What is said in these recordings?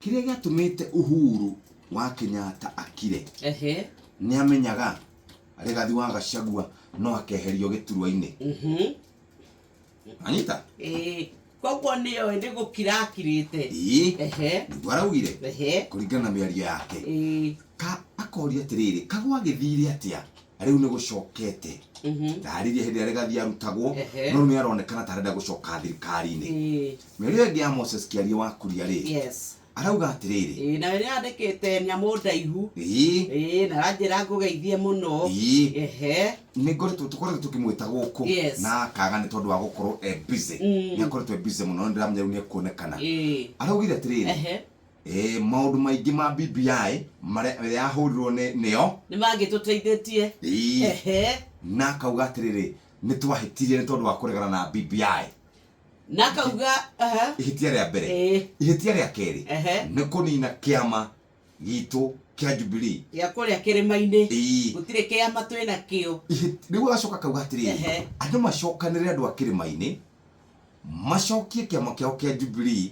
kiria giatumite Uhuru wa Kenyatta akire ni amenyaga arigathi wa Gachagua no akeherio giturwa-ini anyita koguo niyo ndi gukirakirite ndwaraugire kuringana na miario yake ka akoria atiriri kagwa githire atia riu ni gucokete ndaririe hindi arigathi arutagwo no ni aronekana tarenda gucoka thirikari-ini miario ingi ya Moses Kiaria wa Kuria ri arauga atiriri na wewe andikite nyamu ndaihu na ranjira ngugeithie muno ni ngoretwo tukoretwo tukimwita guku na kaga ni tondu wa gukorwo busy ni akoretwo busy muno ndiramenya ni kuonekana araugire atiriri maundu maingi ma BBI maria yahurirwo nio ni mangituteithĩtie na kauga atiriri ni twahitirie ni tondu wa kuregana na BBI na kauga ihitia ria mbere ihitia ria keri ni kunina kiama gitu kia Jubilee ya kuria kirima-ini gutire kiama twina kio riu agacoka kauga atiriri andu macokanire andu a kirima-ini macokie kiama kiao kia Jubilee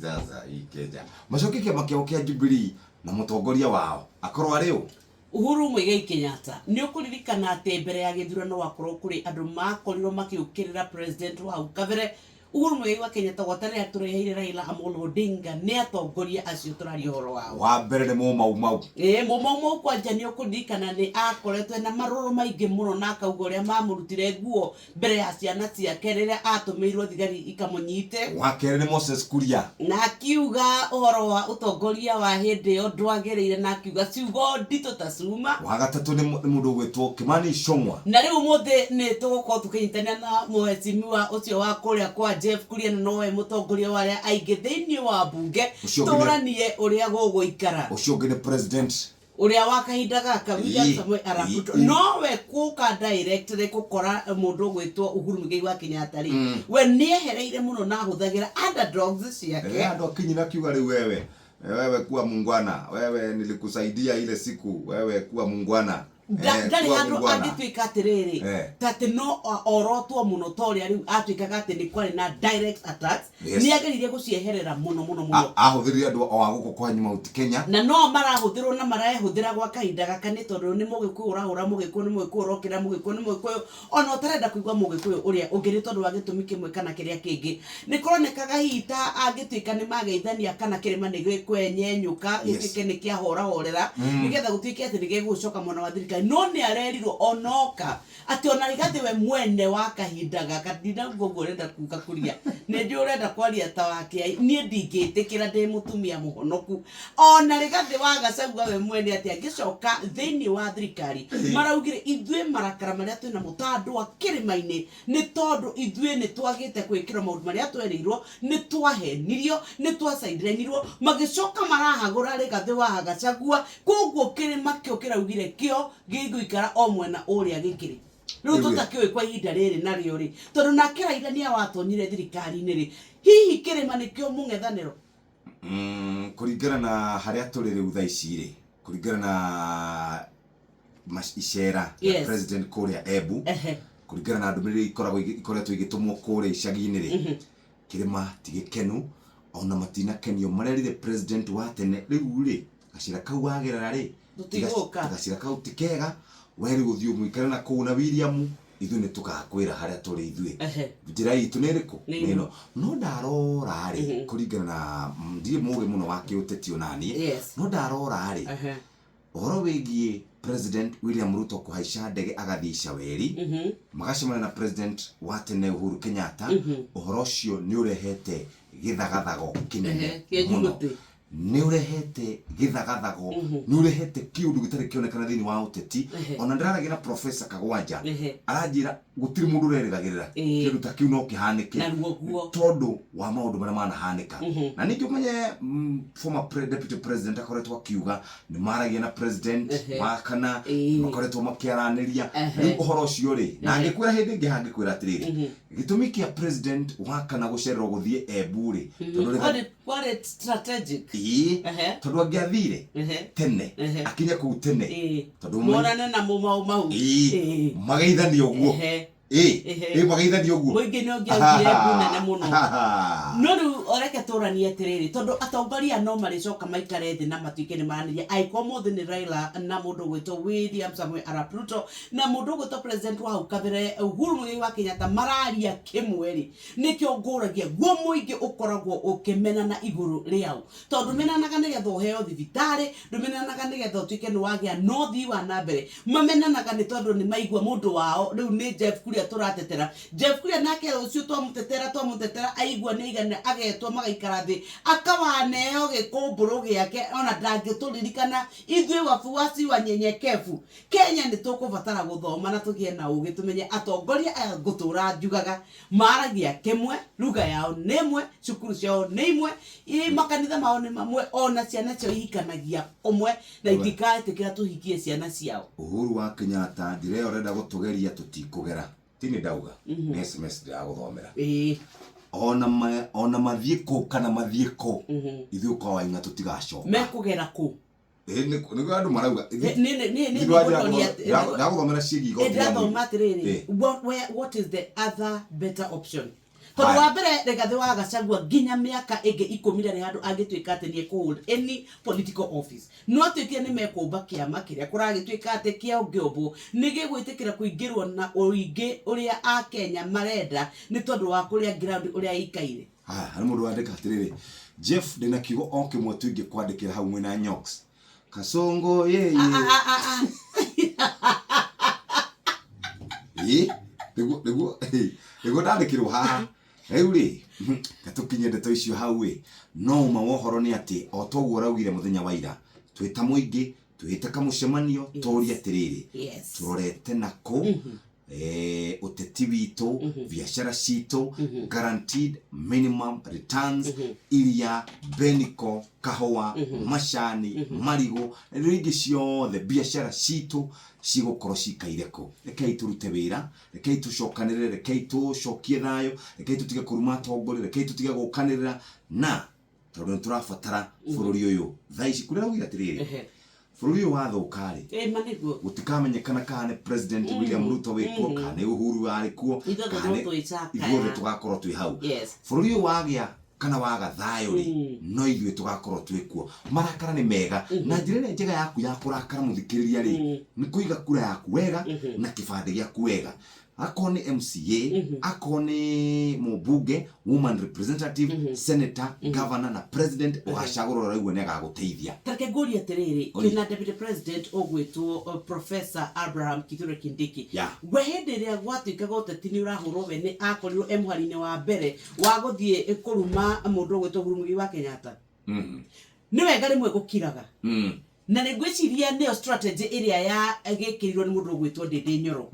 sasa ikeja macokie kiama kiao kia Jubilee na mutongoria wao akorwo ariu Uhuru Kenyatta ni ukuririkana ati mbere ya githurano wakorwo kuri andu makorirwo makiukirira president wa ukavere Uhuru Kenyatta gwatare atureheire Raila Amolo Odinga ni atongoria acio turari horo wao wa mbere ni mau mau kwanja ni ukuririkana ni akoretwe na maroro maingi muno na akauga uria mamurutire nguo mbere ya ciana ciake riria atumirwo thigari ikamunyite wa kere ni Moses Kuria na akiuga uhoro wa utongoria wa hindi yo ndwagiriire na akiuga ciugo ndito ta cuma wa gatatu ni mundu gwitwo Kimani Ichung'wa na riu muthe ni tugukorwo tukinyitana na muhecimiwa ucio wa kuria kwa Jeff Kuria nowe mutongoria waria aingi thiini wa bunge turanie uria guguikara ucio ungi ni president uria wa kahinda gaka William Samoei Arap Ruto nowe kuka directly gukora mundu gwitwo Uhuru Kenyatta ri we ni ehereire muno na huthagira underdogs ciake andu akinyina kiuga riu wewe kuwa mungwana wewe nilikusaidia ile siku wewe kuwa mungwana ndari andu angitwika atiriri tati no orotwo muno toria riu atwikaga ati ni kwari na direct attacks ni ageririe gucieherera muno ahuthirie andu o aguko kwa nyuma uti Kenya na no marahuthirwo na marahuthira gwa kahinda gaka ni tondu ni mugikuyu urahura mugikuyu ni mugikuyu urokira mugikuyu ni mugikuyu ona utarenda kuigwa mugikuyu uria ungiri tondu wa gitumi kimwe kana kiria kingi ni kuronekaga hita angitwika ni mageithania kana kirima ni gwikwenyenyuka gitike ni kia hora horera nigetha gutwike ati ni gigucoka mwana wa thirikari no ni arerirwo onoka ati ona Rigathi we mwene wa kahinda gaka ndina ngugo urenda kuka Kuria ni ndio urenda kwaria ta wake ni ndingitikira ndi mutumia muhonoku ona Rigathi wa Gachagua we mwene ati angicoka thiini wa thirikari maraugire ithue marakara maria twina mutandu wa kirima-ini ni tondu ithue ni twagite gwikira maundu maria twerirwo ni twahenirio ni twasaidiranirwo magicoka marahagura Rigathi wa Gachagua koguo kirima kio kiraugire kio giguikara o mwena uria gikiri riu tutakiwe kwa ihinda riri nario ri tondu nake Raila ni awatonyire thirikari-ini ri hihi kirima nikio mung'ethaniro kuringana na haria turi riu thaa ici ri kuringana na icera ya president kuria Embu kuringana na ndumiriri ikoretwo igitumwo kuria icagi-ini ri kirima tigikenu ona matinakenio marerire president wa tene riu ri gacira kau wagerera ri gacira kau tikega weri uthiu mwikare na kuu na William ithu ni tugakwira haria turi ithue njira itu ni riku nino no ndarora ri kuringana na ndire muge muno wake uteti onani no ndarora ri ohoro wigie President William Ruto kuhaica ndege agathica weri magacemana na president wa tene Uhuru Kenyatta ohoro cio ni urehete githagathago kinene muno ni urehete githagathago ni urehete kiundu gitari kionekana thiini wa uteti ona ndiraragia na professor Kagwanja aranjira gutiri mundu urerigagirira kindu ta kiu no kihanike tondu wa maundu maria manahanika na ningi umenye former deputy president akoretwo akiuga ni maragia na president wa kana makoretwo makiaraniria riu uhoro ucio ri na angikwira hindi ingi hangikwira atiriri gitumi kia president wa kana gucererwo guthie Embu ri tondu what strategic tondu angiathire tene akinya kuu tene tondu morane na mau mageithania uguo Magaithani uguo. Muingi no ngiaugire mbunene muno. No riu oreke turanie atiriri tondu atongoria no maricoka maikare thi na matuike ni maraniria aiko mothe ni Raila na mundu gwitwo William Samuel Arap Ruto na mundu gwitwo president wa ukabire Uhuru Kenyatta mararia kimweri nikio nguragia guo muingi ukoragwo ukimena na iguru riao tondu menanaga nigetha uheo thibitari ndumenanaga nigetha utuike ni wagia no thi wa nambere mamenanaga ni tondu ni maigua mundu wao riu ni Jeff Kuria turatetera Jeff Kuria nake ucio twamutetera aigua ni igana agetwo magaikara thi akawaneo gikumburu giake ona ndangituririkana ithui wafuasi wa nyenyekevu Kenya ni tukubatara guthoma na tugie na ugi tumenye atongoria aya gutura njugaga maragia kimwe lugha yao nemwe cukuru ciao neimwe makanitha mao ni mamwe ona ciana cio ihikanagia umwe na itikaetikira tuhikie ciana ciao. Uhuru wa Kenyatta ndireo renda gutugeria tutikugera tini ndauga ni SMS ndaguthomera ona mathieko kana mathieko ithu kwa wainga tutigacoka mekugera ku ni andu marauga ni ndaguthomera ciigi what is the other better option? Tondu wa mbere Rigathi wa Gachagua nginya miaka ingi 10 ri andu agituika ati ni hold any political office no tuikie ni mekumba kiama kiria kuragituika ati kia ungiobo ni gigwitikira kuingirwo na uingi uria a Kenya marenda ni tondu wa kuria ground uria ikaire. Hari mundu wandika atiriri Jeff ndina kiugo o kimwe tuingi kwandikira hau mwina Nyox Kasongo ye Ego ndandikirwo haha riu ri gatukinye ndeto icio hau no mawohoro ni ati o to uraugire muthenya wa ira twita muingi twita kamucemanio toria atiriri turorete nako uteti witu biashara citu guaranteed minimum returns iria beniko kahua mashani marigo ringi ciothe biashara citu cigukoro cikaireko rekei turute wira rekei tucokanirire rekei tucokie thayo rekei tutige kuruma tongori rekei tutige gukanirira na tondu turabatara bururi uyu thaici kurira wira atiriri bururi uyu wathukari maniguo gutikamenyekana kana President William Ruto wikuo kana Uhuru ari kuo kana ithuothe tugakorwo twi hau bururi uyu wagia kana waga thayo ri no ithuĩ tugakorwo twikuo marakara ni mega na njira njega yaku ya kurakara muthikiriria ri ni kuiga kura yaku wega na kibande giaku wega akoni MCA akoni mubunge woman representative senator governor na president washagurora igwe ne gaguteithia take nguri atiriri kina deputy president ogwitwo Professor Abraham Kithure Kindiki we henderia gwatuika goteti ni urahurwo we ni akorirwo emharine wa mbere wa guthie kuruma mundu ogwitwo Uhuru wa Kenyatta ni wega rimwe gukiraga na negwiciria neo strategy iria ya gekirirwo ni mundu gwitwo Ndindi Nyoro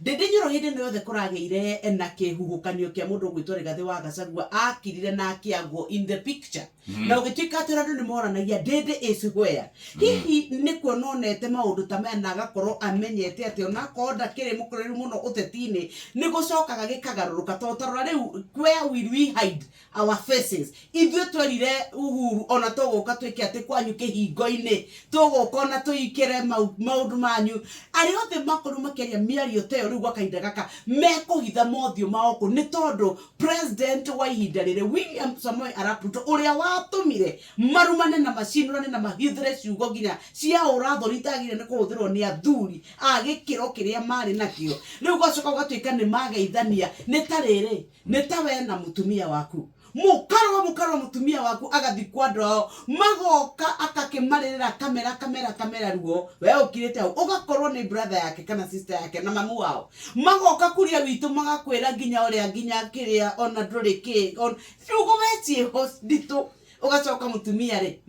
Ndindi Nyoro hindi no yothe kurageire na kihuhukanio kia mundu gwitwo Rigathi wa Gachagua akirire na akiagwo in the picture na ugituika ati andu ni moranagia Ndindi is where hihi ni kuononete maundu ta mena agakorwo amenyete ati ona konda kiri mukuriri muno utetini ni gucokaga gikagaruruka totarora riu where will we hide our faces ithuĩ twerire Uhuru ona tuguka twike ati kwanyu kihingo-ini tugukona tuikire maundu manyu ari othe makoru makeria miario teo riu gwakainda gaka mekuhitha mothio maoko ni tondu president wa ihinda rire William Samuel Arap Ruto uria watumire marumane na macinurane na mahithre ciugo nginya cia urathori tagire ni kuhuthirwo ni athuri agikiro kiria mari nakio riu gwacoka gwatuika ni mageithania ni tariri ni tawe na mutumia waku mukaro mutumia waku agathi kwandro magoka akakimaririra kamera ruo we ukirite au ugakorwo ni brother yake kana sister yake na mamu wao magoka kuria witu magakwira nginya uria nginya kiria ona nduri ki on rugo wetie hospital ugacoka mutumia ri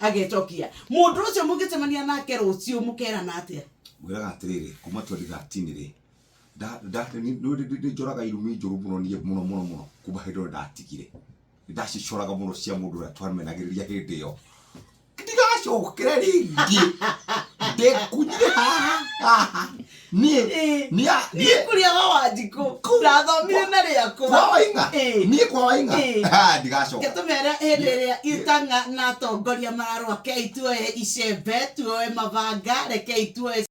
agetokia mundu ucio mugicemania nake rucio mukerana atia wiraga atiriri kuma 2013 ri ni njoraga irumi njuru muno nie muno kuba hindo ndatigire ndacicoraga muno cia mundu ra twamenagiriria hindi yo ndigacokere ringi ndekunyire haha ni kuria wawanjiku ndathomire na riako kwa wainga ndigacoka ketumera hindi ria itanga na atongoria mararwa kei tuoe icembe tuoe mabanga rekei tuoe